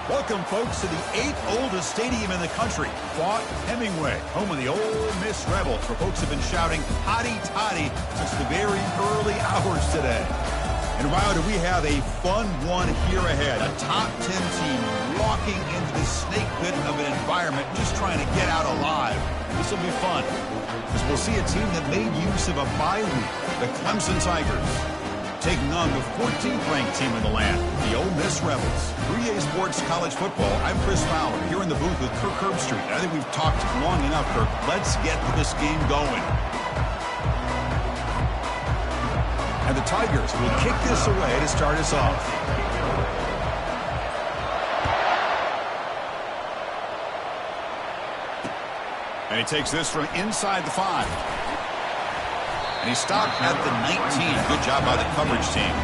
Welcome, folks, to the 8th oldest stadium in the country, Fort Hemingway, home of the Ole Miss Rebels, where folks have been shouting "Hotty Toddy" since the very early hours today. And Wilder, we have a fun one here ahead. A top 10 team walking into the snake pit of an environment, just trying to get out alive. This will be fun, because we'll see a team that made use of a bye week, the Clemson Tigers, taking on the 14th ranked team in the land, the Ole Miss Rebels. 3A Sports College Football. I'm Chris Fowler, here in the booth with Kirk Herbstreit. I think we've talked long enough, Kirk. Let's get this game going. And the Tigers will kick this away to start us off. And he takes this from inside the 5. And he stopped at the 19. Good job by the coverage team.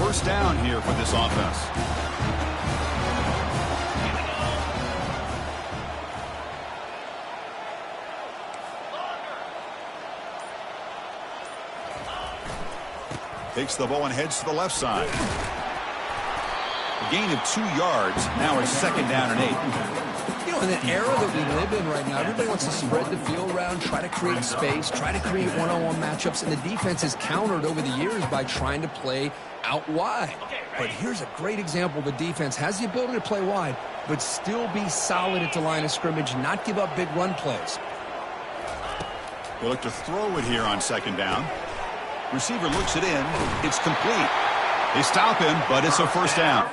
First down here for this offense. Takes the ball and heads to the left side. A gain of 2 yards. Now it's second down and 8. You know, in the era that we live in right now, everybody wants to spread the field around, try to create space, try to create one-on-one matchups, and the defense has countered over the years by trying to play out wide. But here's a great example of a defense has the ability to play wide, but still be solid at the line of scrimmage, not give up big run plays. They look to throw it here on second down. Receiver looks it in. It's complete. They stop him, but it's a first down.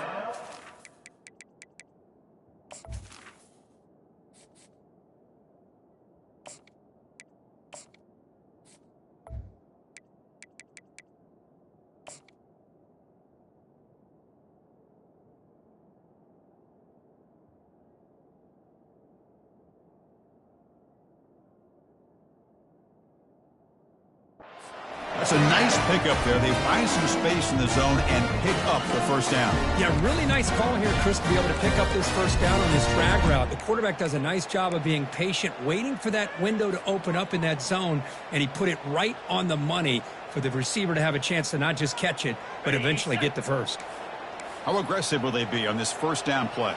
That's a nice pickup there. They find some space in the zone and pick up the first down. Yeah, really nice call here, Chris, to be able to pick up this first down on this drag route. The quarterback does a nice job of being patient, waiting for that window to open up in that zone, and he put it right on the money for the receiver to have a chance to not just catch it, but eventually get the first. How aggressive will they be on this first down play?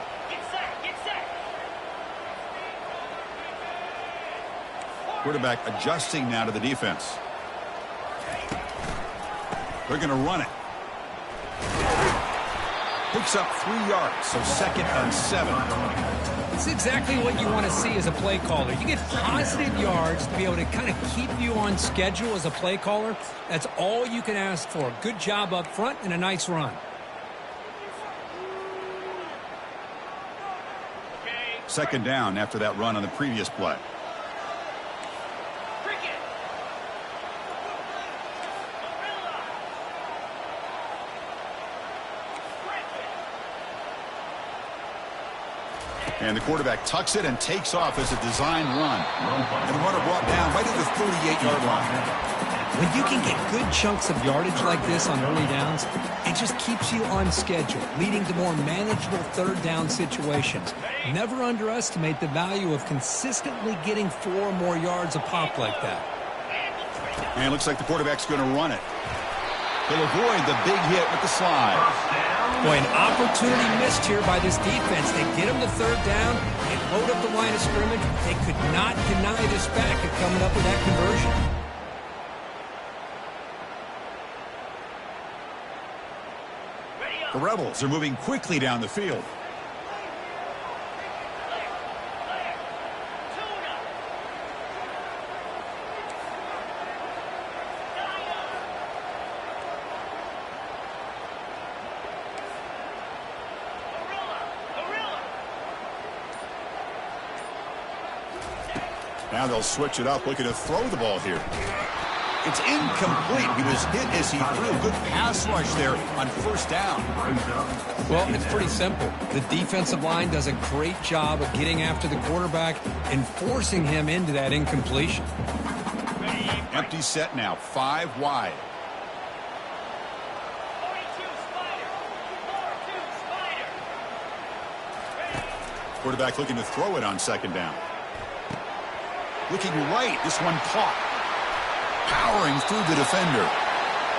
Quarterback adjusting now to the defense. They're going to run it. Picks up 3 yards, so second and 7. It's exactly what you want to see as a play caller. You get positive yards to be able to kind of keep you on schedule as a play caller. That's all you can ask for. Good job up front and a nice run. Second down after that run on the previous play. And the quarterback tucks it and takes off as a design run. And the runner brought down right at the 38-yard line. When you can get good chunks of yardage like this on early downs, it just keeps you on schedule, leading to more manageable third down situations. Never underestimate the value of consistently getting 4 or more yards a pop like that. And it looks like the quarterback's going to run it. He'll avoid the big hit with the slide. Boy, an opportunity missed here by this defense. They get him the third down and load up the line of scrimmage. They could not deny this back at coming up with that conversion. The Rebels are moving quickly down the field. Now they'll switch it up, looking to throw the ball here. It's incomplete. He was hit as he threw a good pass rush there on first down. Well, it's pretty simple. The defensive line does a great job of getting after the quarterback and forcing him into that incompletion. Empty set now, 5 wide. Quarterback looking to throw it on second down. Looking right, this one caught. Powering through the defender.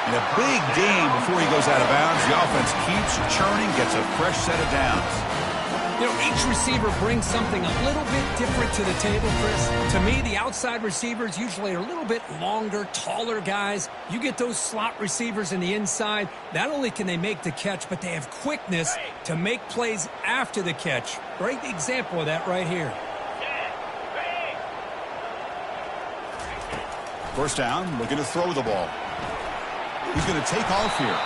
And a big gain before he goes out of bounds. The offense keeps churning, gets a fresh set of downs. You know, each receiver brings something a little bit different to the table, Chris. To me, the outside receivers usually are a little bit longer, taller guys. You get those slot receivers in the inside, not only can they make the catch, but they have quickness to make plays after the catch. Great example of that right here. First down, looking to throw the ball. He's going to take off here.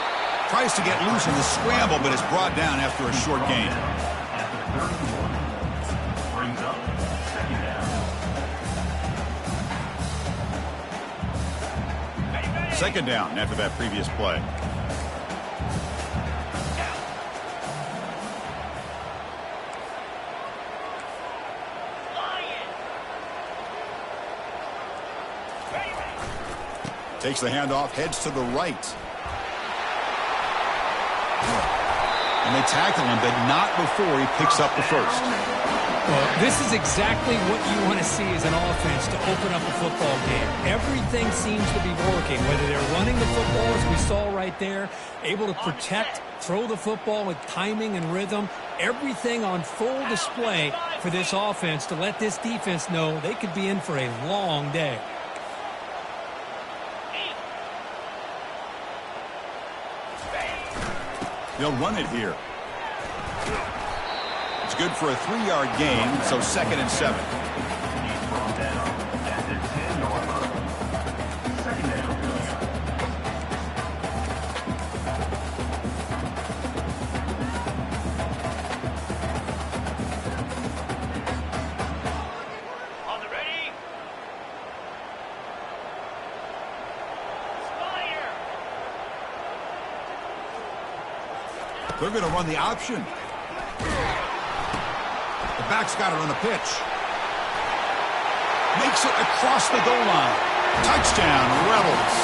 Tries to get loose in the scramble, but is brought down after a short gain. Brings up second down. Second down after that previous play. Takes the handoff, heads to the right. And they tackle him, but not before he picks up the first. Well, this is exactly what you want to see as an offense to open up a football game. Everything seems to be working, whether they're running the football, as we saw right there, able to protect, throw the football with timing and rhythm. Everything on full display for this offense to let this defense know they could be in for a long day. They'll run it here. It's good for a 3-yard gain, so 2nd and 7. He's brought down at the 10-yard line. Second down. On the ready. Fire. They're going to run the option. The back's got it on the pitch. Makes it across the goal line. Touchdown, Rebels.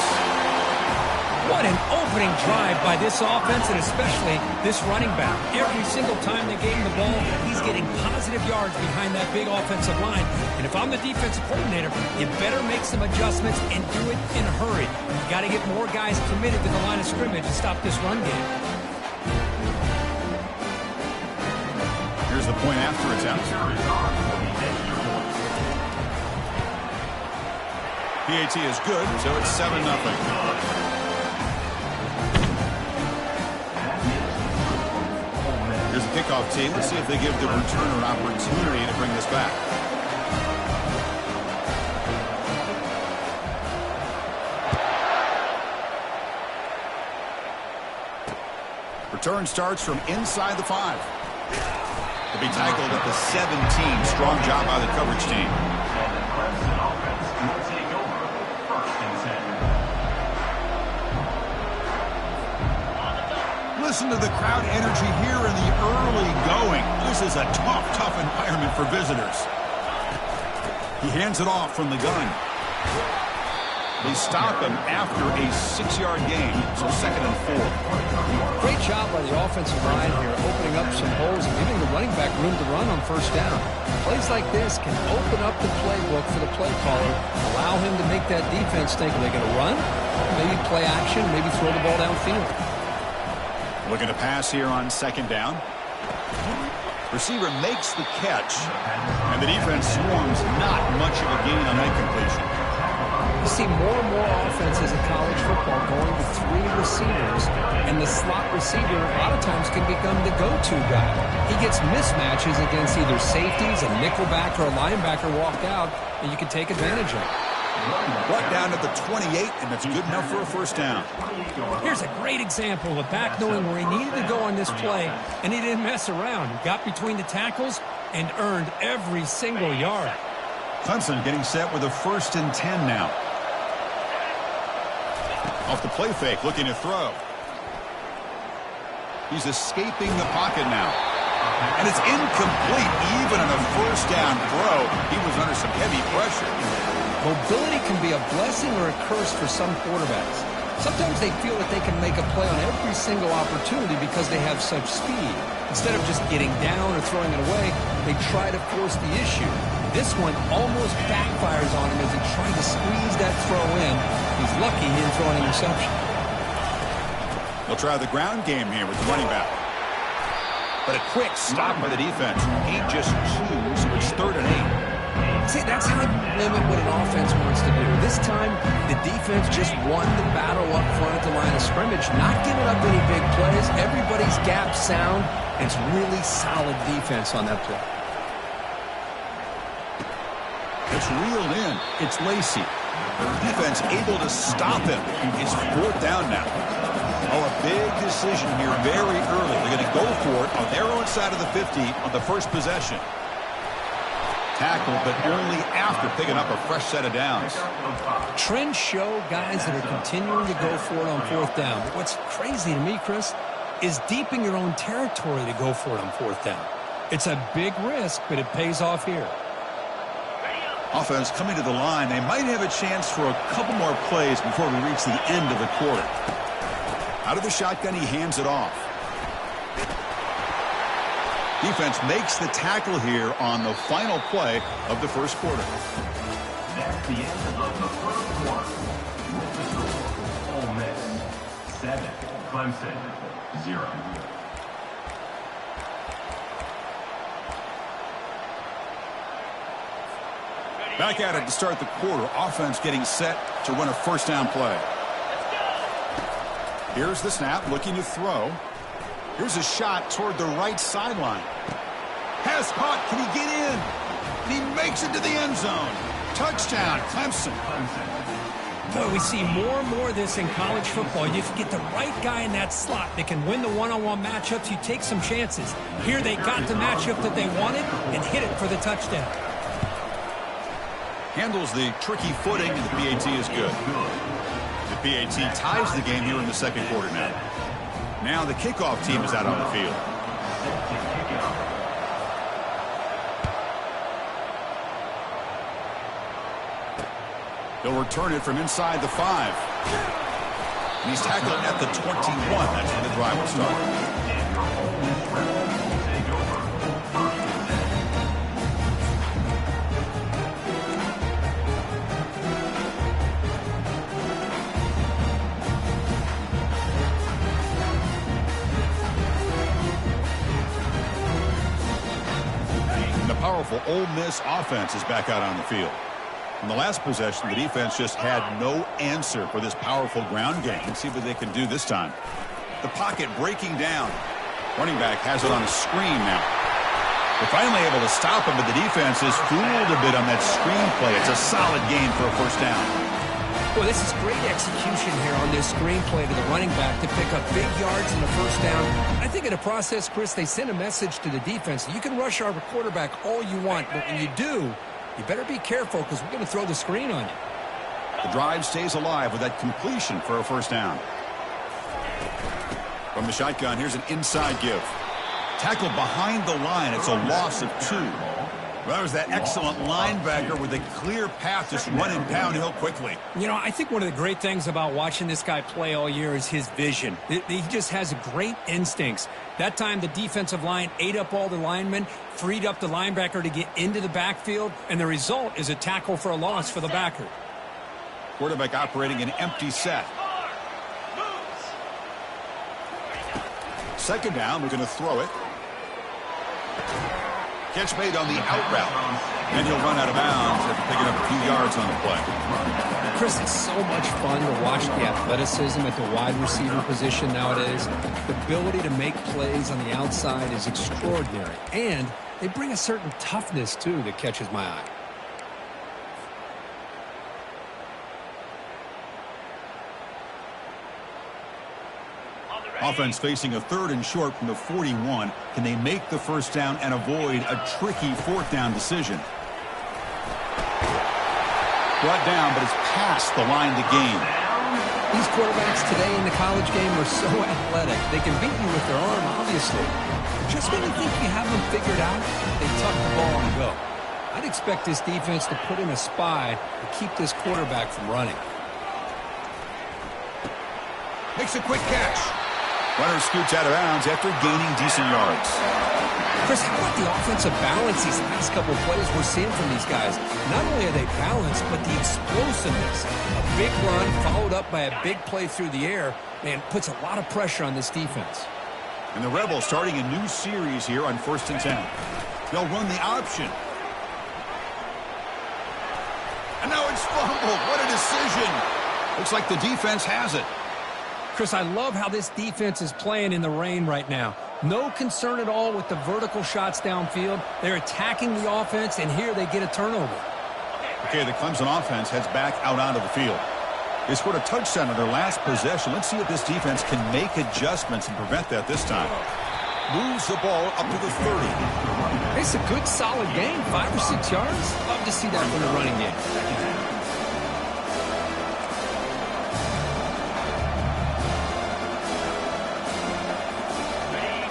What an opening drive by this offense, and especially this running back. Every single time they gave him the ball, he's getting positive yards behind that big offensive line. And if I'm the defensive coordinator, you better make some adjustments and do it in a hurry. You got to get more guys committed to the line of scrimmage to stop this run game. Here's the point after attempt. PAT is good, so it's 7-0. Here's the kickoff team. Let's see if they give the returner an opportunity to bring this back. Return starts from inside the 5. To be tackled at the 17. Strong job by the coverage team. And the Clemson offense will take over 1st and 10. Listen to the crowd energy here in the early going. This is a tough environment for visitors. He hands it off from the gun. They stop him after a 6-yard gain, so 2nd and 4. Great job by the offensive line here, opening up some holes and giving the running back room to run on first down. Plays like this can open up the playbook for the play caller, allow him to make that defense think, are they going to run? Maybe play action, maybe throw the ball downfield. Looking to pass here on 2nd down. Receiver makes the catch, and the defense swarms not much of a gain on that completion. You see more and more offenses in college football going to 3 receivers, and the slot receiver a lot of times can become the go-to guy. He gets mismatches against either safeties, a nickelback, or a linebacker walked out, and you can take advantage of it. Brought down at the 28, and that's good enough for a first down. Here's a great example of a back knowing where he needed to go on this play, and he didn't mess around. He got between the tackles and earned every single yard. Clemson getting set with a 1st and 10 now. Off the play fake, looking to throw. He's escaping the pocket now. And it's incomplete, even on a 1st down throw. He was under some heavy pressure. Mobility can be a blessing or a curse for some quarterbacks. Sometimes they feel that they can make a play on every single opportunity because they have such speed. Instead of just getting down or throwing it away, they try to force the issue. This one almost backfires on him as he tried to squeeze that throw in. He's lucky he didn't throw an interception. They'll try the ground game here with the running back. But a quick stop by the defense. 8 just choose. It's 3rd and 8. See, that's how you limit what an offense wants to do. This time, the defense just won the battle up front at the line of scrimmage, not giving up any big plays. Everybody's gap sound. It's really solid defense on that play. It's reeled in. It's Lacey. Defense able to stop him. It's 4th down now. Oh, a big decision here very early. They're going to go for it on their own side of the 50 on the first possession. Tackle, but only after picking up a fresh set of downs. Trends show guys that are continuing to go for it on 4th down. But what's crazy to me, Chris, is deep in your own territory to go for it on 4th down. It's a big risk, but it pays off here. Offense coming to the line. They might have a chance for a couple more plays before we reach the end of the quarter. Out of the shotgun, he hands it off. Defense makes the tackle here on the final play of the first quarter. That's the end of the first quarter. Ole Miss 7, Clemson 0. Back at it to start the quarter. Offense getting set to run a 1st down play. Here's the snap, looking to throw. Here's a shot toward the right sideline. Pass caught. Can he get in? And he makes it to the end zone. Touchdown, Clemson. Boy, we see more and more of this in college football. You get the right guy in that slot that can win the one-on-one matchups. You take some chances. Here they got the matchup that they wanted and hit it for the touchdown. Handles the tricky footing, and the PAT is good. The PAT ties the game here in the second quarter now. Now the kickoff team is out on the field. They'll return it from inside the 5. And he's tackled at the 21. That's where the drive will start. Powerful Ole Miss offense is back out on the field. In the last possession, the defense just had no answer for this powerful ground game. Let's see what they can do this time. The pocket breaking down. Running back has it on a screen now. They're finally able to stop him, but the defense is fooled a bit on that screen play. It's a solid gain for a 1st down. Well, this is great execution here on this screenplay to the running back to pick up big yards in the 1st down. I think in the process, Chris, they send a message to the defense. You can rush our quarterback all you want, but when you do, you better be careful because we're going to throw the screen on you. The drive stays alive with that completion for a 1st down. From the shotgun, here's an inside give. Tackled behind the line. It's a loss of 2. Well, that was that excellent linebacker with a clear path just running downhill quickly. You know, I think one of the great things about watching this guy play all year is his vision. He just has great instincts. That time, the defensive line ate up all the linemen, freed up the linebacker to get into the backfield, and the result is a tackle for a loss for the backer. Quarterback operating an empty set. 2nd down, we're going to throw it. Catch made on the out route. And he'll run out of bounds after picking up a few yards on the play. Chris, it's so much fun to watch the athleticism at the wide receiver position nowadays. The ability to make plays on the outside is extraordinary. And they bring a certain toughness, too, that catches my eye. Offense facing a 3rd and short from the 41. Can they make the 1st down and avoid a tricky 4th down decision? brought down, but it's past the line to gain. These quarterbacks today in the college game are so athletic. They can beat you with their arm, obviously. But just when you think you have them figured out, they tuck the ball and go. I'd expect this defense to put in a spy to keep this quarterback from running. Makes a quick catch. Runner scoots out of bounds after gaining decent yards. Chris, how about the offensive balance these last couple of plays we're seeing from these guys? Not only are they balanced, but the explosiveness. A big run followed up by a big play through the air, man, puts a lot of pressure on this defense. And the Rebels starting a new series here on 1st and 10. They'll run the option. And now it's fumbled. What a decision. Looks like the defense has it. Chris, I love how this defense is playing in the rain right now. No concern at all with the vertical shots downfield. They're attacking the offense, and here they get a turnover. Okay, the Clemson offense heads back out onto the field. They scored a touchdown in their last possession. Let's see if this defense can make adjustments and prevent that this time. Moves the ball up to the 30. It's a good, solid game, 5 or 6 yards. Love to see that from the running game.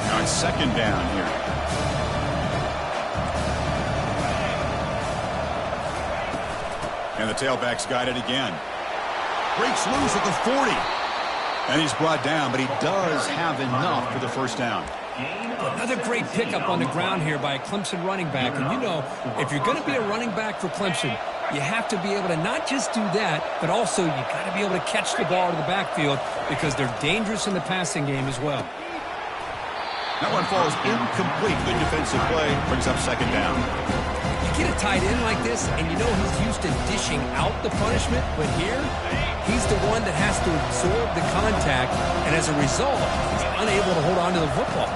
Now it's 2nd down here. And the tailback's got it again. Breaks loose at the 40. And he's brought down, but he does have enough for the 1st down. Another great pickup on the ground here by a Clemson running back. And you know, if you're going to be a running back for Clemson, you have to be able to not just do that, but also you got to be able to catch the ball to the backfield because they're dangerous in the passing game as well. That one falls incomplete. Good defensive play. Brings up 2nd down. You get a tight end like this, and you know he's used to dishing out the punishment, but here, he's the one that has to absorb the contact, and as a result, he's unable to hold on to the football.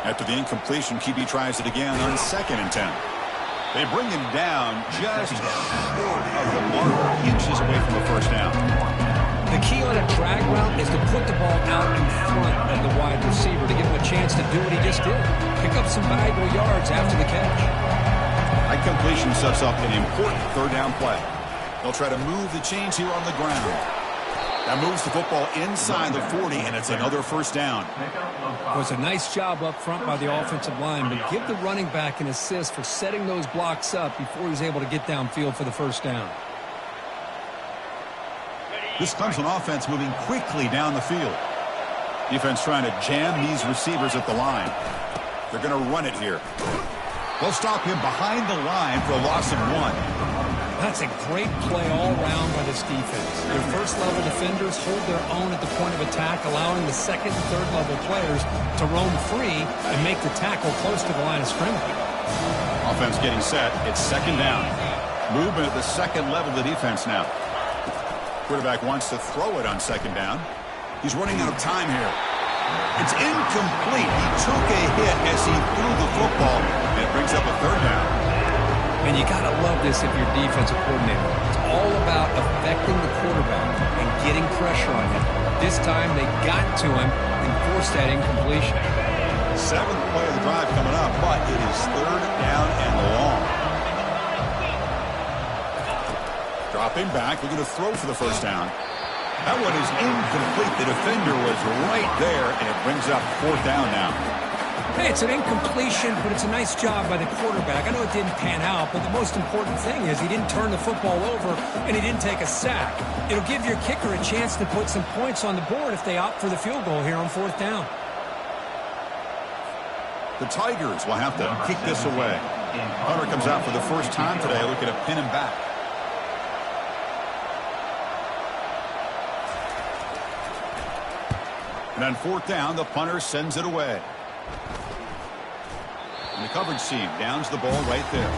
After the incompletion, QB tries it again on 2nd and 10. They bring him down just short of the marker, inches away from the 1st down. The key on a drag route is to put the ball out in front of the wide receiver to give him a chance to do what he just did. Pick up some valuable yards after the catch. That completion sets up an important 3rd down play. They'll try to move the chains here on the ground. That moves the football inside the 40, and it's another 1st down. It was a nice job up front by the offensive line, but give the running back an assist for setting those blocks up before he's able to get downfield for the 1st down. This Clemson offense moving quickly down the field. Defense trying to jam these receivers at the line. They're going to run it here. They'll stop him behind the line for a loss of 1. That's a great play all around by this defense. Their first-level defenders hold their own at the point of attack, allowing the 2nd and 3rd level players to roam free and make the tackle close to the line of scrimmage. Offense getting set. It's 2nd down. Movement at the 2nd level of the defense now. Quarterback wants to throw it on 2nd down. He's running out of time here. It's incomplete. He took a hit as he threw the football, and it brings up a 3rd down. And you got to love this if you're defensive coordinator. It's all about affecting the quarterback and getting pressure on him. This time they got to him and forced that incompletion. 7th play of the drive coming up, but it is 3rd down and long. Dropping back, looking to throw for the 1st down. That one is incomplete. The defender was right there, and it brings up 4th down now. Hey, it's an incompletion, but it's a nice job by the quarterback. I know it didn't pan out, but the most important thing is he didn't turn the football over, and he didn't take a sack. It'll give your kicker a chance to put some points on the board if they opt for the field goal here on 4th down. The Tigers will have to kick this away. Hunter comes out for the 1st time today, looking to pin him back. And on 4th down, the punter sends it away. And the coverage team downs the ball right there.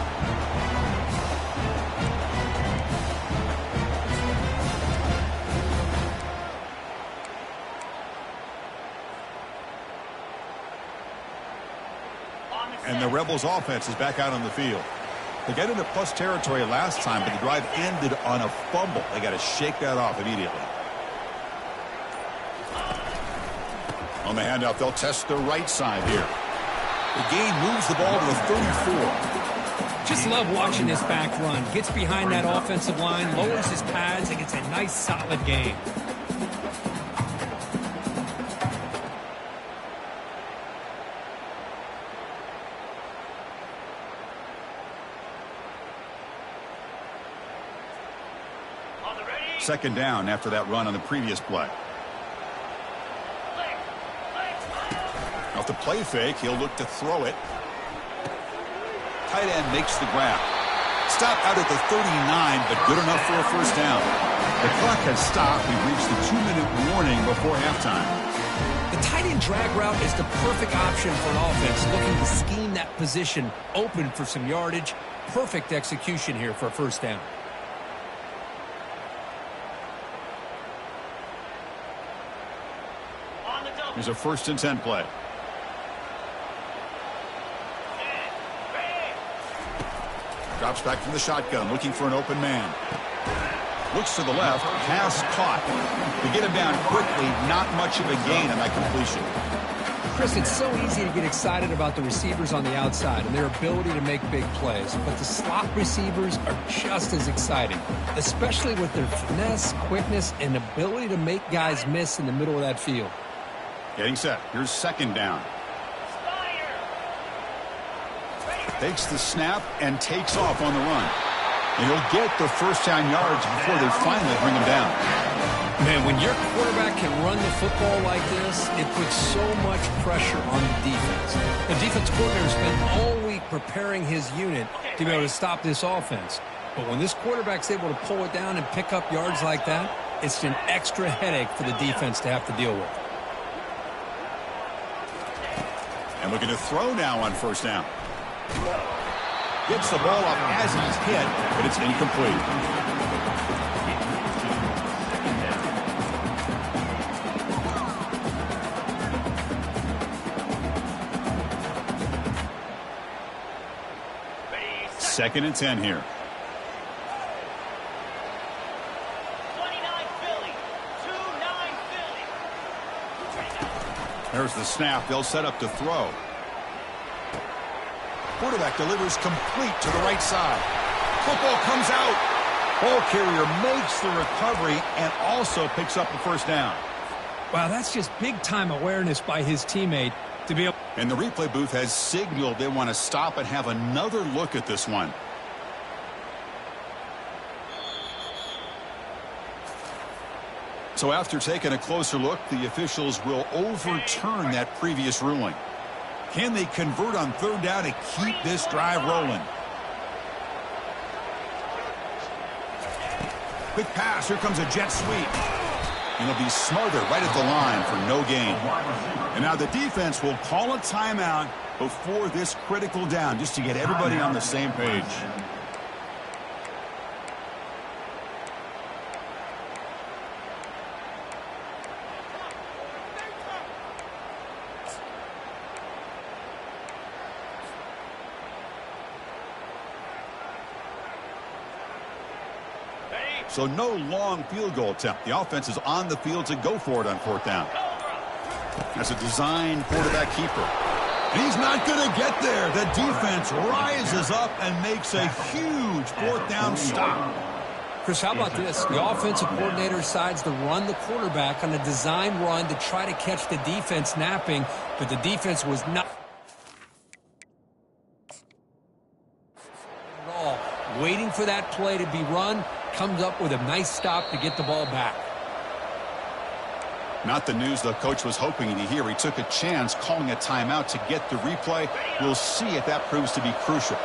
And the Rebels offense is back out on the field. They got into plus territory last time, but the drive ended on a fumble. They got to shake that off immediately. On the handoff, they'll test the right side here. The gain moves the ball to the 34. Just love watching this back run. Gets behind that offensive line, lowers his pads, and gets a nice, solid gain. On the ready. Second down after that run on the previous play. Off the play fake, he'll look to throw it. Tight end makes the grab. Stop out at the 39, but good enough for a first down. The clock has stopped. We've reached the 2-minute warning before halftime. The tight end drag route is the perfect option for an offense looking to scheme that position open for some yardage. Perfect execution here for a first down. On the double. Here's a 1st and 10 play. Drops back from the shotgun, looking for an open man. Looks to the left, pass caught. To get him down quickly, not much of a gain on that completion. Chris, it's so easy to get excited about the receivers on the outside and their ability to make big plays, but the slot receivers are just as exciting, especially with their finesse, quickness, and ability to make guys miss in the middle of that field. Getting set. Here's second down. Takes the snap and takes off on the run. And he'll get the first down yards before they finally bring him down. Man, when your quarterback can run the football like this, it puts so much pressure on the defense. The defense coordinator spent all week preparing his unit to be able to stop this offense. But when this quarterback's able to pull it down and pick up yards like that, it's an extra headache for the defense to have to deal with. And looking to throw now on first down. Gets the ball up as he's hit, but it's incomplete. Second and 10 here. 29 Philly. 2-9 Philly. There's the snap. They'll set up to throw. Quarterback delivers complete to the right side. Football comes out. Ball carrier makes the recovery and also picks up the first down. Wow, that's just big-time awareness by his teammate to be able. And the replay booth has signaled they want to stop and have another look at this one. So after taking a closer look, the officials will overturn that previous ruling. Can they convert on third down to keep this drive rolling? Quick pass. Here comes a jet sweep. And he'll be smothered right at the line for no gain. And now the defense will call a timeout before this critical down just to get everybody on the same page. So no long field goal attempt. The offense is on the field to go for it on fourth down. That's a design quarterback keeper. And he's not going to get there. The defense rises up and makes a huge fourth down stop. Chris, how about this? The offensive coordinator decides to run the quarterback on a design run to try to catch the defense napping, but the defense was not at all. Waiting for that play to be run, comes up with a nice stop to get the ball back. Not the news the coach was hoping to hear. He took a chance calling a timeout to get the replay. We'll see if that proves to be crucial.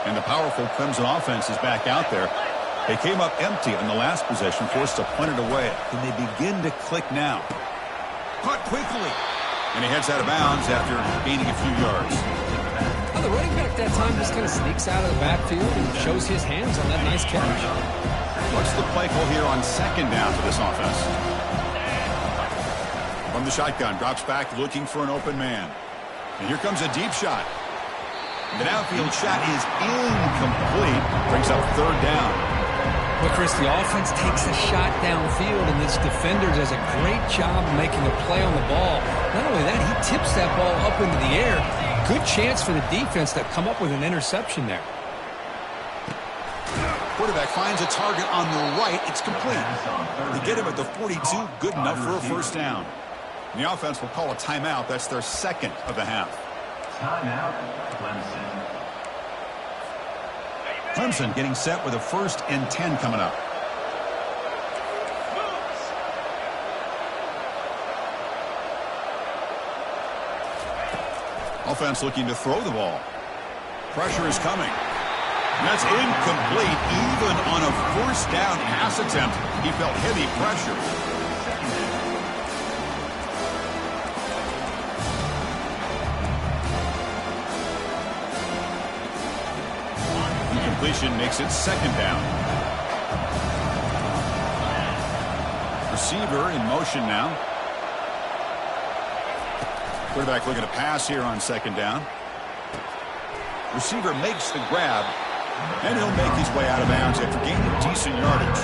And the powerful Clemson offense is back out there. They came up empty on the last possession, forced to punt it away. And they begin to click now. Caught quickly. And he heads out of bounds after gaining a few yards. Well, the running back that time just kind of sneaks out of the backfield and shows his hands on that nice catch. What's the play call here on second down for this offense? From the shotgun, drops back looking for an open man. And here comes a deep shot. The downfield shot is incomplete. Brings up third down. Well, Chris, the offense takes a shot downfield, and this defender does a great job of making a play on the ball. Not only that, he tips that ball up into the air. Good chance for the defense to come up with an interception there. quarterback finds a target on the right. It's complete. They get him at the 42, good enough for a first down. And the offense will call a timeout. That's their second of the half. Timeout, Clemson. Clemson getting set with a 1st and 10 coming up. Offense looking to throw the ball. Pressure is coming. That's incomplete. Even on a 1st down pass attempt, he felt heavy pressure. Incompletion makes it 2nd down. Receiver in motion now. Quarterback looking to pass here on 2nd down. Receiver makes the grab, and he'll make his way out of bounds after gaining decent yardage.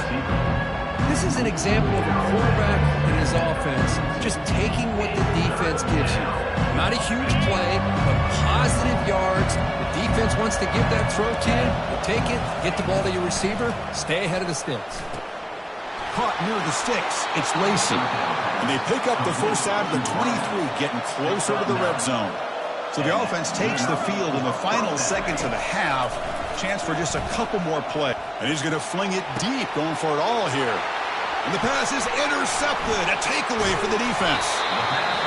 This is an example of a quarterback and his offense just taking what the defense gives you. Not a huge play, but positive yards. The defense wants to give that throw to you. You take it, get the ball to your receiver, stay ahead of the sticks. Caught near the sticks. It's Lacey. And they pick up the first out of the 23, getting closer to the red zone. So the offense takes the field in the final seconds of the half. Chance for just a couple more plays. And he's going to fling it deep, going for it all here. And the pass is intercepted. A takeaway for the defense.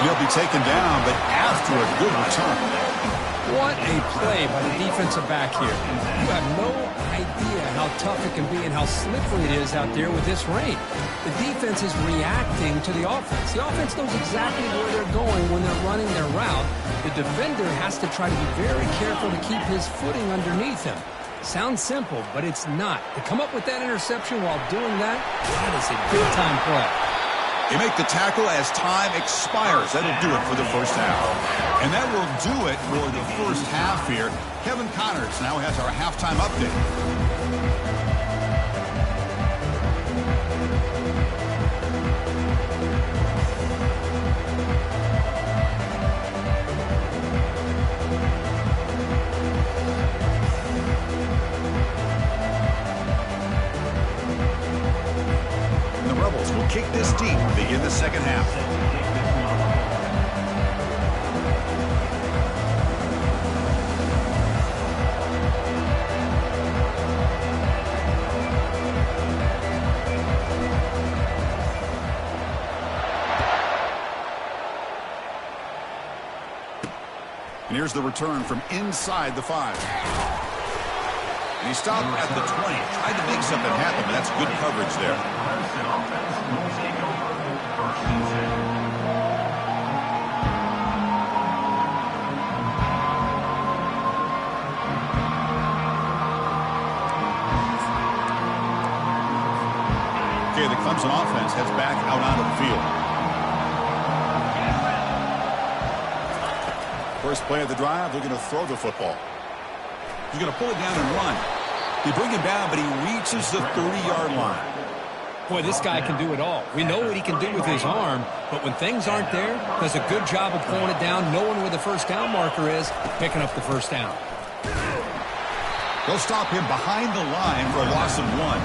And he'll be taken down, but after a good return. What a play by the defensive back here. You have no idea how tough it can be and how slippery it is out there with this rain. The defense is reacting to the offense. The offense knows exactly where they're going when they're running their route. The defender has to try to be very careful to keep his footing underneath him. Sounds simple, but it's not. To come up with that interception while doing that, that is a big-time play. They make the tackle as time expires. That'll do it for the first half. And that will do it for the first half here. Kevin Connors now has our halftime update. And the Rebels will kick this deep, begin the second half. And here's the return from inside the 5. And he stopped at the 20. Tried to make something happen, but that's good coverage there. Clemson offense will take over 1st and 10. Okay, the Clemson offense heads back out onto the field. First play of the drive, they're going to throw the football. He's going to pull it down and run. They bring him down, but he reaches the 30-yard line. Boy, this guy can do it all. We know what he can do with his arm, but when things aren't there, does a good job of pulling it down, knowing where the first down marker is, picking up the first down. They'll stop him behind the line for a loss of 1.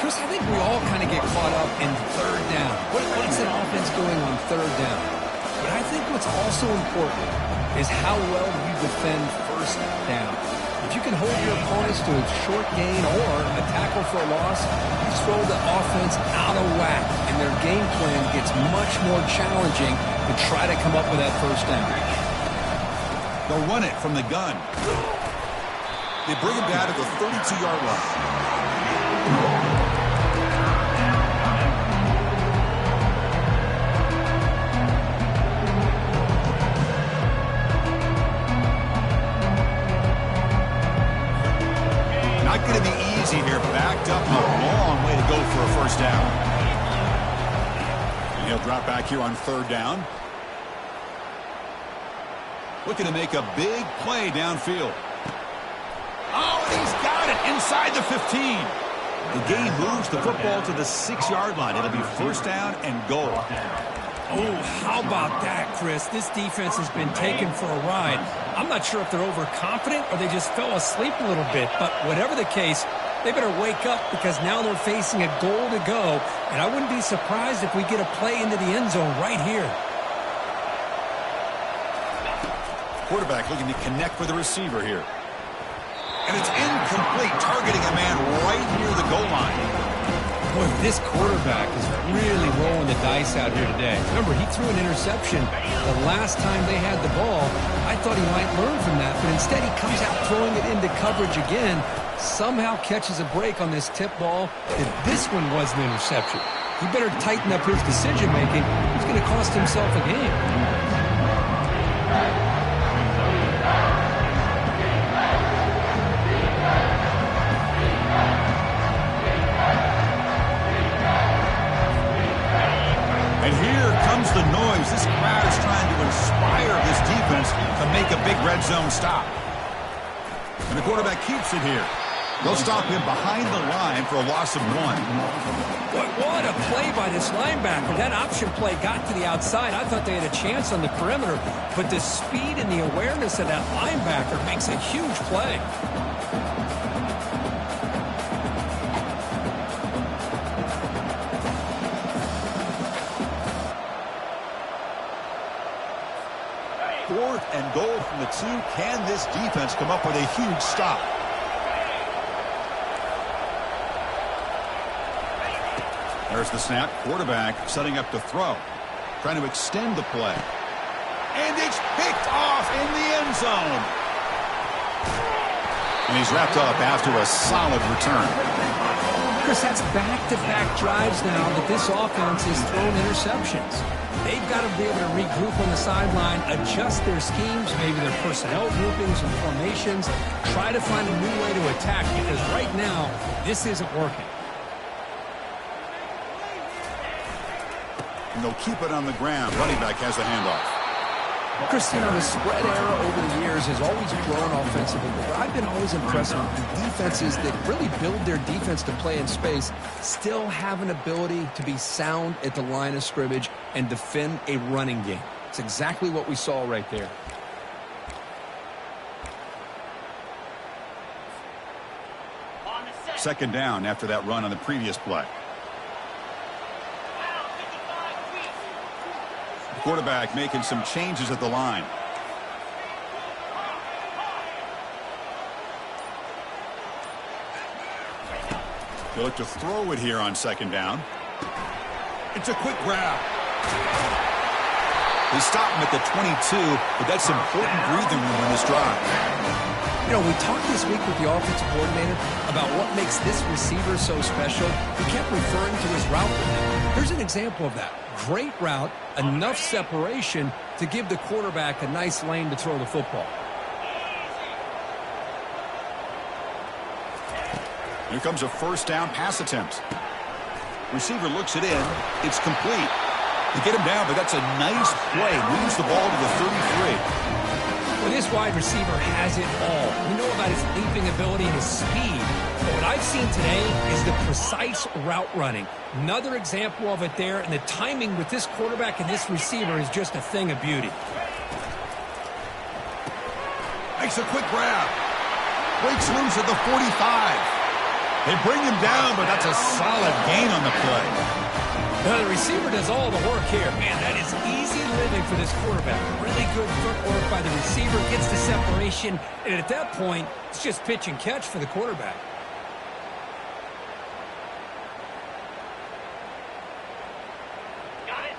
Chris, I think we all kind of get caught up in 3rd down. What's an offense doing on 3rd down? But I think what's also important is how well you defend 1st down. If you can hold your opponents to a short gain or a tackle for a loss, you throw the offense out of whack, and their game plan gets much more challenging to try to come up with that first down. They'll run it from the gun. They bring him down to the 32-yard line. Not going to be easy here. Backed up a long way to go for a first down. And he'll drop back here on 3rd down. Looking to make a big play downfield. Oh, and he's got it inside the 15. The game moves the football to the 6-yard line. It'll be first down and goal. Oh, how about that, Chris? This defense has been taken for a ride. I'm not sure if they're overconfident or they just fell asleep a little bit, but whatever the case, They better wake up because now they're facing a goal to go, and I wouldn't be surprised if we get a play into the end zone right here. Quarterback looking to connect with the receiver here. And it's incomplete, targeting a man right near the goal line. Boy, this quarterback is really rolling the dice out here today. Remember, he threw an interception the last time they had the ball. I thought he might learn from that, but instead he comes out throwing it into coverage again, somehow catches a break on this tip ball. If this one was an interception, he better tighten up his decision-making. He's going to cost himself a game. And here comes the noise. This crowd is trying to inspire this defense to make a big red zone stop. And the quarterback keeps it here. They'll stop him behind the line for a loss of 1. Boy, what a play by this linebacker. That option play got to the outside. I thought they had a chance on the perimeter, but the speed and the awareness of that linebacker makes a huge play. Fourth and goal from the 2. Can this defense come up with a huge stop? There's the snap. Quarterback setting up to throw. Trying to extend the play. And it's picked off in the end zone. And he's wrapped up after a solid return. Chris, that's back-to-back drives now that this offense has thrown interceptions. They've got to be able to regroup on the sideline, adjust their schemes, maybe their personnel groupings and formations, try to find a new way to attack because right now, this isn't working. And they'll keep it on the ground. Running back has the handoff. Chris, you know, the spread era over the years has always grown offensively, but I've been always impressed with the defenses that really build their defense to play in space, still have an ability to be sound at the line of scrimmage and defend a running game. It's exactly what we saw right there. Second down after that run on the previous play. Quarterback making some changes at the line. They look to throw it here on second down. It's a quick grab. They stop him at the 22, but that's important breathing room in this drive. You know, we talked this week with the offensive coordinator about what makes this receiver so special. He kept referring to his route running. Here's an example of that. Great route, enough separation to give the quarterback a nice lane to throw the football. Here comes a first down pass attempt. Receiver looks it in. It's complete. They get him down, but that's a nice play. Moves the ball to the 33. Well, this wide receiver has it all. We know about his leaping ability and his speed. But what I've seen today is the precise route running. Another example of it there, and the timing with this quarterback and this receiver is just a thing of beauty. Makes a quick grab. Breaks loose at the 45. They bring him down, but that's a solid gain on the play. Well, the receiver does all the work here. Man, that is easy living for this quarterback. Really good footwork by the receiver, gets the separation, and at that point, it's just pitch and catch for the quarterback.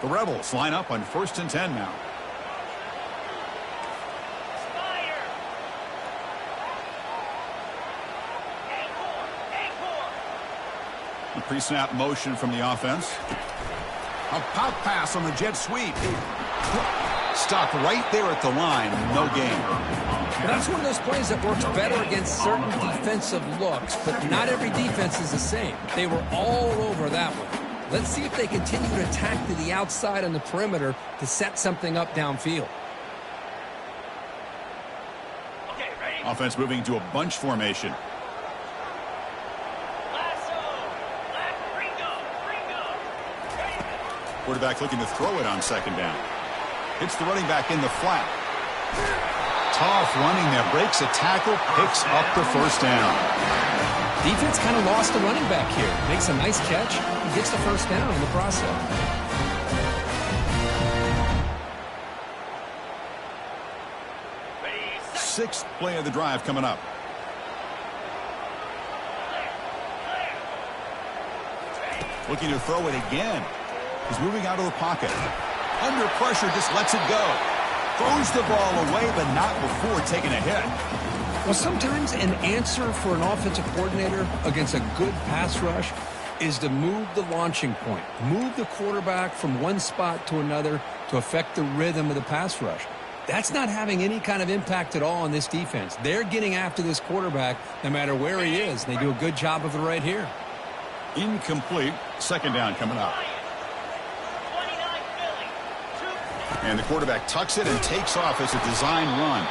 The Rebels line up on 1st and 10 now. The pre-snap motion from the offense. A pop pass on the jet sweep. Stopped right there at the line. No gain. Well, that's one of those plays that works better against certain defensive looks, but not every defense is the same. They were all over that one. Let's see if they continue to attack to the outside on the perimeter to set something up downfield. Okay, ready? Offense moving to a bunch formation. Quarterback looking to throw it on second down. Hits the running back in the flat. Tough running there. Breaks a tackle. Picks up the first down. Defense kind of lost the running back here. Makes a nice catch. He gets the first down in the process. Sixth play of the drive coming up. Looking to throw it again. He's moving out of the pocket. Under pressure, just lets it go. Throws the ball away, but not before taking a hit. Well, sometimes an answer for an offensive coordinator against a good pass rush is to move the launching point. Move the quarterback from one spot to another to affect the rhythm of the pass rush. That's not having any kind of impact at all on this defense. They're getting after this quarterback no matter where he is. They do a good job of it right here. Incomplete. Second down coming up. And the quarterback tucks it and takes off as a design run.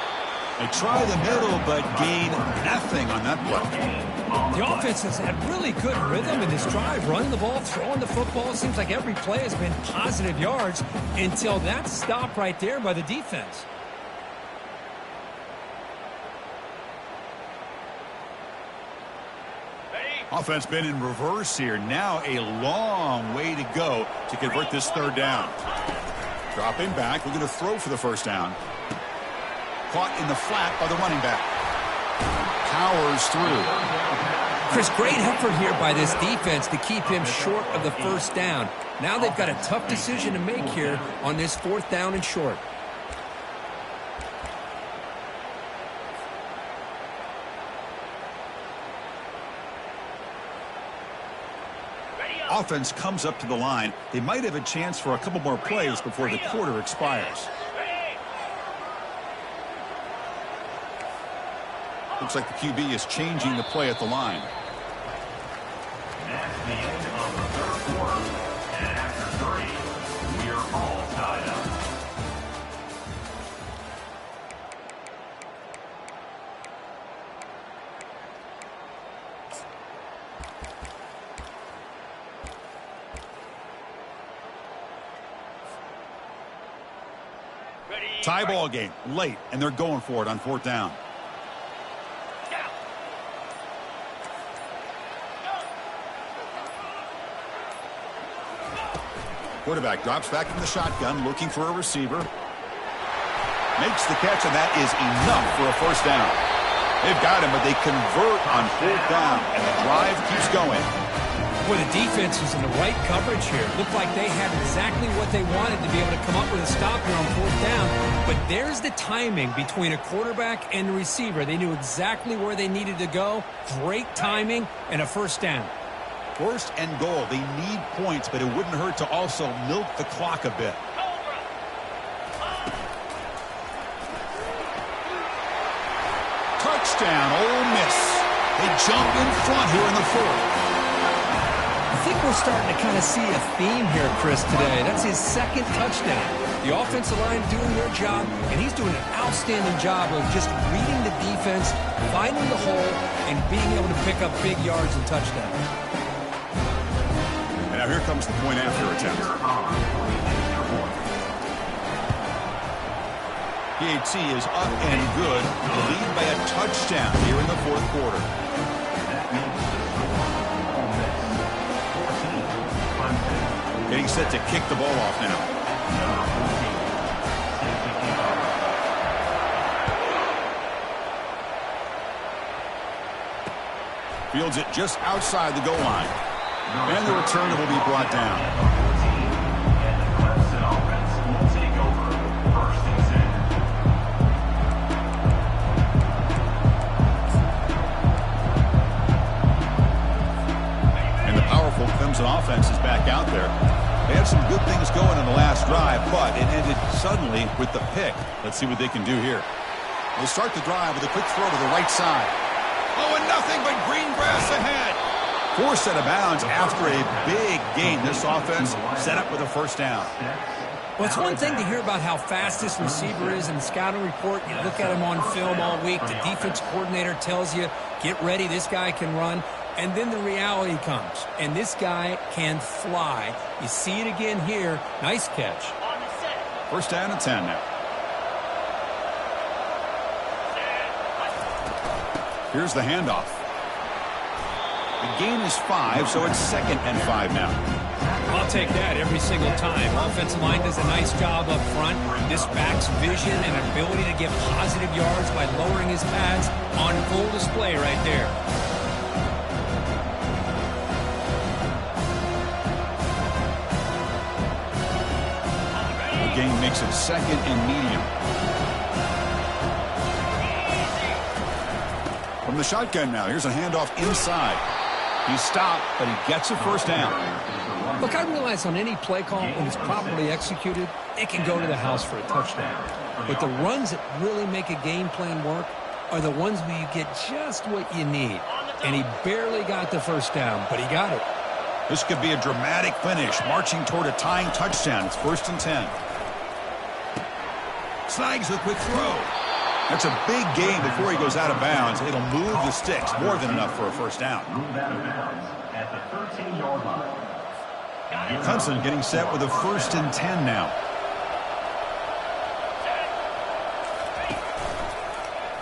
They try the middle, but gain nothing on that play. The offense has had really good rhythm in this drive, running the ball, throwing the football. It seems like every play has been positive yards until that stop right there by the defense. Offense been in reverse here. Now a long way to go to convert this third down. Dropping back, looking to throw for the first down. Caught in the flat by the running back. Powers through. Chris, great effort here by this defense to keep him short of the first down. Now they've got a tough decision to make here on this fourth down and short. Offense comes up to the line. They might have a chance for a couple more plays before the quarter expires. Looks like the QB is changing the play at the line. That's the end of the third quarter. And after 3, we are all tied up. Tie ball game late, and they're going for it on fourth down. Quarterback drops back in the shotgun, looking for a receiver. Makes the catch, and that is enough for a first down. They've got him, but they convert on fourth down, and the drive keeps going. Boy, the defense was in the right coverage here. Looked like they had exactly what they wanted to be able to come up with a stop here on fourth down. But there's the timing between a quarterback and the receiver. They knew exactly where they needed to go. Great timing and a first down. First and goal. They need points, but it wouldn't hurt to also milk the clock a bit. Touchdown, Ole Miss. They jump in front here in the fourth. I think we're starting to kind of see a theme here, Chris, today. That's his second touchdown. The offensive line doing their job, and he's doing an outstanding job of just reading the defense, finding the hole, and being able to pick up big yards and touchdowns. And now here comes the point after attempt. PAT is up and good. The lead by a touchdown here in the fourth quarter. Getting set to kick the ball off now. Fields it just outside the goal line. And the return will be brought down. And the Clemson offense will take over first and 10. And the powerful Clemson offense is back out there. They had some good things going in the last drive, but it ended suddenly with the pick. Let's see what they can do here. They'll start the drive with a quick throw to the right side. Oh, and nothing but green grass ahead. Forced out of bounds after a big gain. This offense set up with a first down. Well, it's one thing to hear about how fast this receiver is in the scouting report. You look at him on film all week. The defense coordinator tells you, get ready, this guy can run. And then the reality comes, and this guy can fly. You see it again here. Nice catch. First down and 10 now. Here's the handoff. The gain is 5, so it's 2nd and 5 now. I'll take that every single time. Offensive line does a nice job up front. This back's vision and ability to get positive yards by lowering his pads on full display right there. The gain makes it 2nd and medium. From the shotgun now, here's a handoff inside. He stopped, but he gets a first down. Look, I realize on any play call, when it's properly executed, it can go to the house for a touchdown. But the runs that really make a game plan work are the ones where you get just what you need. And he barely got the first down, but he got it. This could be a dramatic finish, marching toward a tying touchdown. It's 1st and 10. Snags the quick throw. That's a big gain before he goes out of bounds. It'll move the sticks, more than enough for a first down. Move out of bounds at the 13-yard line. Clemson getting set with a 1st and 10 now.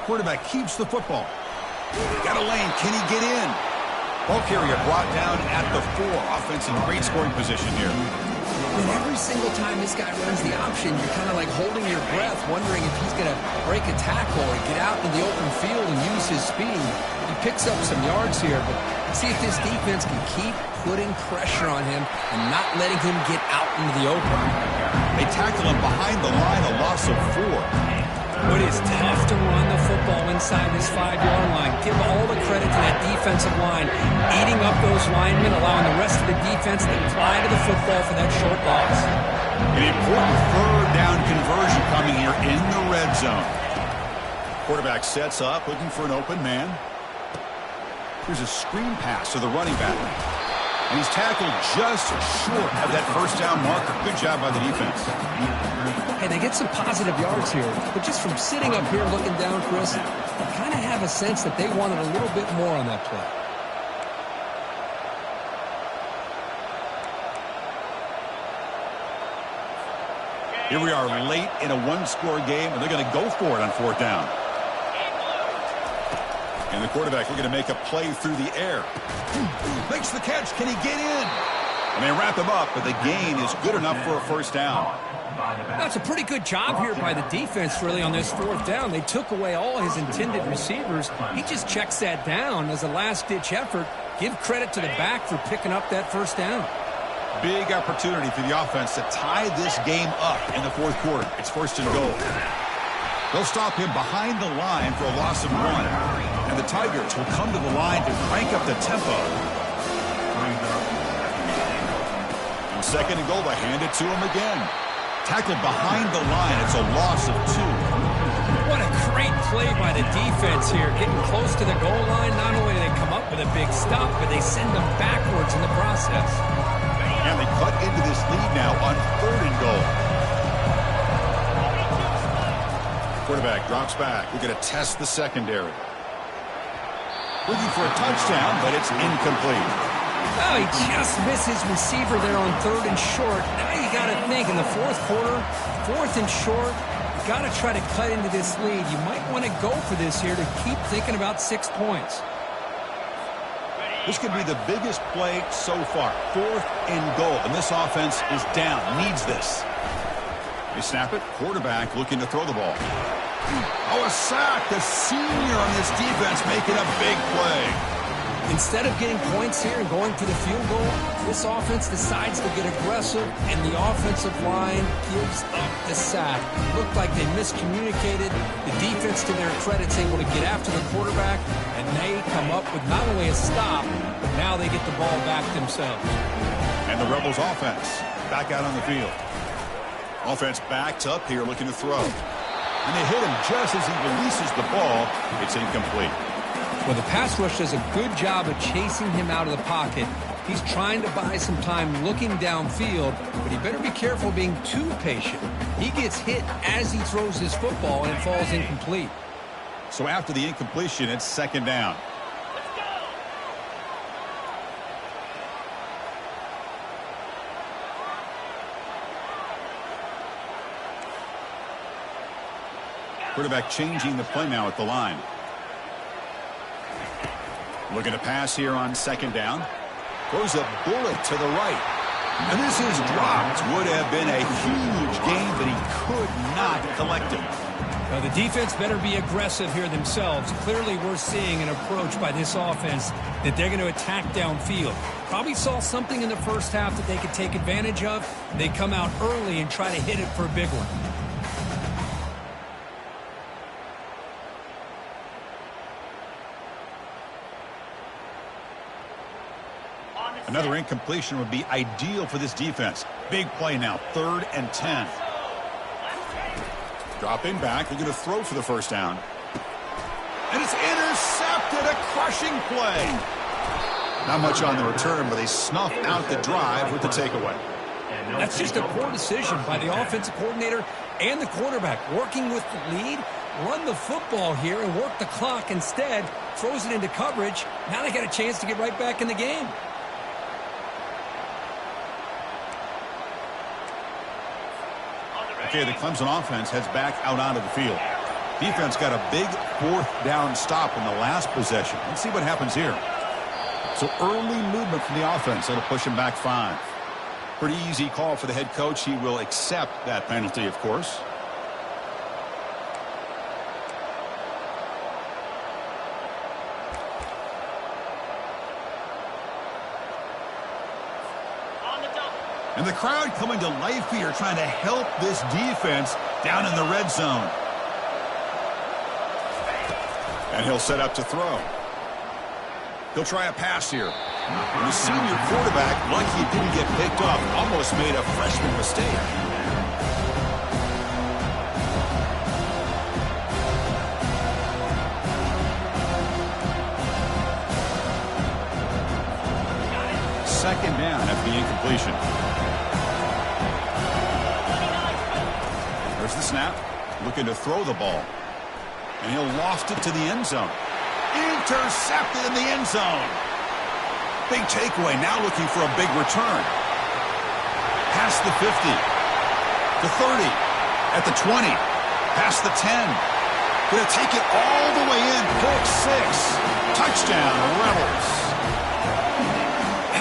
Quarterback keeps the football. Got a lane. Can he get in? Ball carrier brought down at the 4. Offense in great scoring position here. And every single time this guy runs the option, you're kind of like holding your breath, wondering if he's going to break a tackle or get out in the open field and use his speed. He picks up some yards here, but see if this defense can keep putting pressure on him and not letting him get out into the open. They tackle him behind the line, a loss of 4. But it's tough to run the football inside this 5-yard line. Give all the credit to that defensive line, eating up those linemen, allowing the rest of the defense to fly to the football for that short loss. An important 3rd down conversion coming here in the red zone. Quarterback sets up, looking for an open man. Here's a screen pass to the running back. And he's tackled just short of that first down marker. Good job by the defense. Hey, they get some positive yards here, but just from sitting up here looking down, Chris, I kind of have a sense that they wanted a little bit more on that play. Here we are late in a 1-score game, and they're going to go for it on 4th down. And the quarterback looking to make a play through the air. Makes the catch. Can he get in? And they wrap him up, but the gain is good enough for a first down. That's a pretty good job here by the defense, really, on this 4th down. They took away all his intended receivers. He just checks that down as a last-ditch effort. Give credit to the back for picking up that first down. Big opportunity for the offense to tie this game up in the 4th quarter. It's 1st and goal. They'll stop him behind the line for a loss of 1. And the Tigers will come to the line to crank up the tempo. And 2nd and goal, they hand it to him again. Tackled behind the line. It's a loss of 2. What a great play by the defense here. Getting close to the goal line, not only do they come up with a big stop, but they send them backwards in the process. And they cut into this lead now on 3rd and goal. Quarterback drops back. We're going to test the secondary. Looking for a touchdown, but it's incomplete. Oh, he just missed his receiver there on 3rd and short. Now you got to think in the 4th quarter, 4th and short, you got to try to cut into this lead. You might want to go for this here to keep thinking about 6 points. This could be the biggest play so far. 4th and goal, and this offense is down, needs this. They snap it. Quarterback looking to throw the ball. Oh, a sack. The senior on this defense making a big play. Instead of getting points here and going to the field goal, this offense decides to get aggressive, and the offensive line gives up the sack. Looked like they miscommunicated. The defense, to their credit, is able to get after the quarterback, and they come up with not only a stop, but now they get the ball back themselves. And the Rebels offense back out on the field. Offense backed up here looking to throw. And they hit him just as he releases the ball. It's incomplete. Well, the pass rush does a good job of chasing him out of the pocket. He's trying to buy some time looking downfield, but he better be careful being too patient. He gets hit as he throws his football, and it falls incomplete. So after the incompletion, it's 2nd down. Quarterback changing the play now at the line. Looking to pass here on second down. Throws a bullet to the right. And this is dropped. Would have been a huge gain, but he could not collect it. Well, the defense better be aggressive here themselves. Clearly, we're seeing an approach by this offense that they're going to attack downfield. Probably saw something in the first half that they could take advantage of. They come out early and try to hit it for a big one. Another incompletion would be ideal for this defense. Big play now, 3rd and 10. Dropping back, they're going to throw for the first down. And it's intercepted, a crushing play. Not much on the return, but they snuff out the drive with the takeaway. That's just a poor decision by the offensive coordinator and the quarterback. Working with the lead, run the football here and work the clock instead. Throws it into coverage. Now they got a chance to get right back in the game. Okay, the Clemson offense heads back out onto the field. Defense got a big 4th down stop in the last possession. Let's see what happens here. So early movement from the offense. That'll push him back 5. Pretty easy call for the head coach. He will accept that penalty, of course. And the crowd coming to life here, trying to help this defense down in the red zone. And he'll set up to throw. He'll try a pass here. And the senior quarterback, lucky he didn't get picked off, almost made a freshman mistake. Second down after the incompletion. There's the snap. Looking to throw the ball. And he'll loft it to the end zone. Intercepted in the end zone. Big takeaway. Now looking for a big return. Past the 50. The 30. At the 20. Past the 10. Going to take it all the way in. Pick 6. Touchdown, Rebels.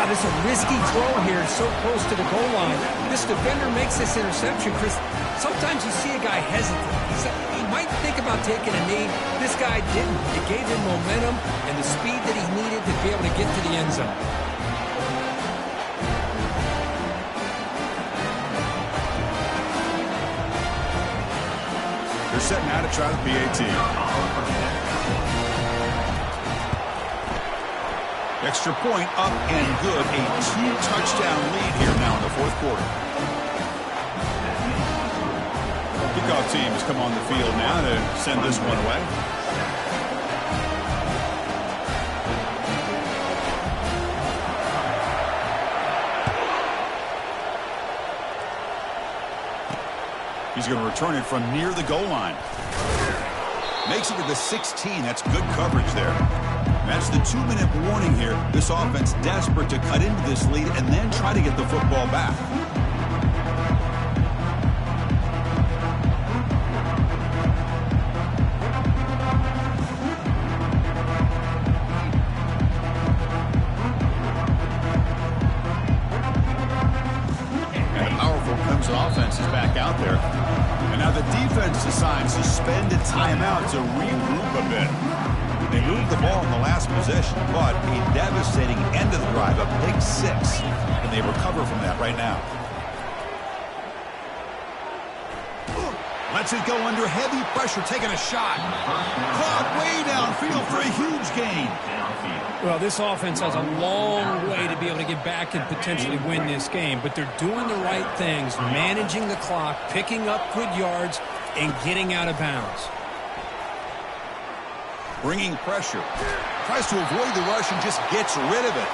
Wow, this is a risky throw here, so close to the goal line. This defender makes this interception, Chris. Sometimes you see a guy hesitate. He might think about taking a knee. This guy didn't. It gave him momentum and the speed that he needed to be able to get to the end zone. They're setting out to try the PAT. Extra point up and good. A 2-touchdown lead here now in the 4th quarter. Kickoff teams come on the field now to send this one away. He's going to return it from near the goal line. Makes it to the 16. That's good coverage there. That's the 2-minute warning here. This offense desperate to cut into this lead and then try to get the football back. And the powerful Clemson offense is back out there. And now the defense decides to spend a timeout to regroup a bit. They moved the ball in the last possession, but a devastating end of the drive, a pick 6. And they recover from that right now. Lets it go under heavy pressure, taking a shot. Caught way downfield for a huge gain. Well, this offense has a long way to be able to get back and potentially win this game, but they're doing the right things, managing the clock, picking up good yards, and getting out of bounds. Bringing pressure. Tries to avoid the rush and just gets rid of it.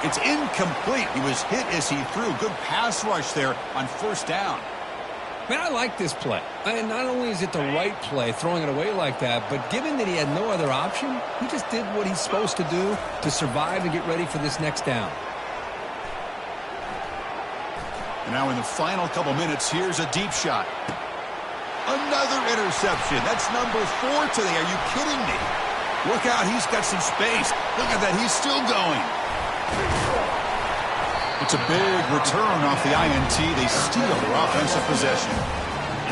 It's incomplete. He was hit as he threw. Good pass rush there on first down. Man, I like this play. And not only is it the right play, throwing it away like that, but given that he had no other option, he just did what he's supposed to do to survive and get ready for this next down. And now in the final couple minutes, here's a deep shot. Another interception. That's number 4 today. Are you kidding me? Look out, he's got some space. Look at that, he's still going. It's a big return off the INT. They steal their offensive possession.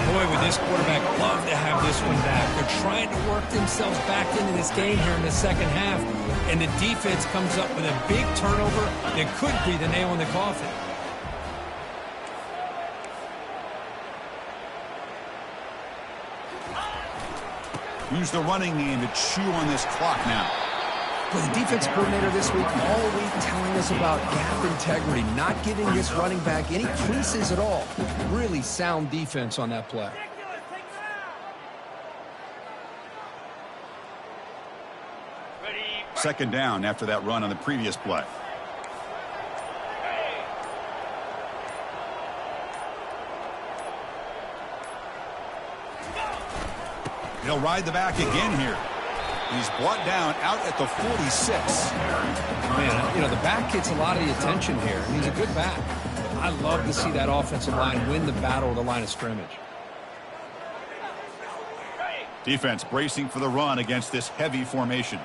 Boy, would this quarterback love to have this one back. They're trying to work themselves back into this game here in the second half, and the defense comes up with a big turnover that could be the nail in the coffin. Use the running game to chew on this clock now. Well, the defense coordinator this week all week telling us about gap integrity, not giving this running back any creases at all. Really sound defense on that play. Second down after that run on the previous play. He'll ride the back again here. He's brought down out at the 46. Man, you know, the back gets a lot of the attention here. He's a good back. I love to see that offensive line win the battle at the line of scrimmage. Defense bracing for the run against this heavy formation.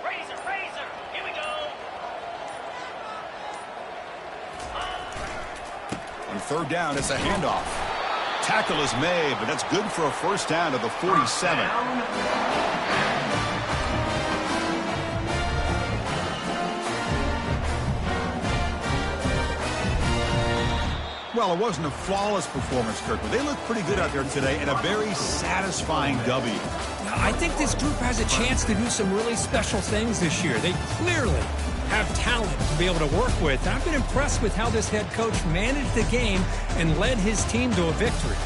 Here we go. On third down, it's a handoff. Tackle is made, but that's good for a first down to the 47. Well, it wasn't a flawless performance, Kirk, but they looked pretty good out there today and a very satisfying W. I think this group has a chance to do some really special things this year. They clearly have talent to be able to work with. I've been impressed with how this head coach managed the game and led his team to a victory.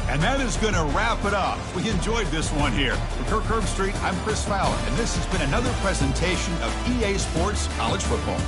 And that is going to wrap it up. We enjoyed this one here. For Kirk Herbstreit, I'm Chris Fowler, and this has been another presentation of EA Sports College Football.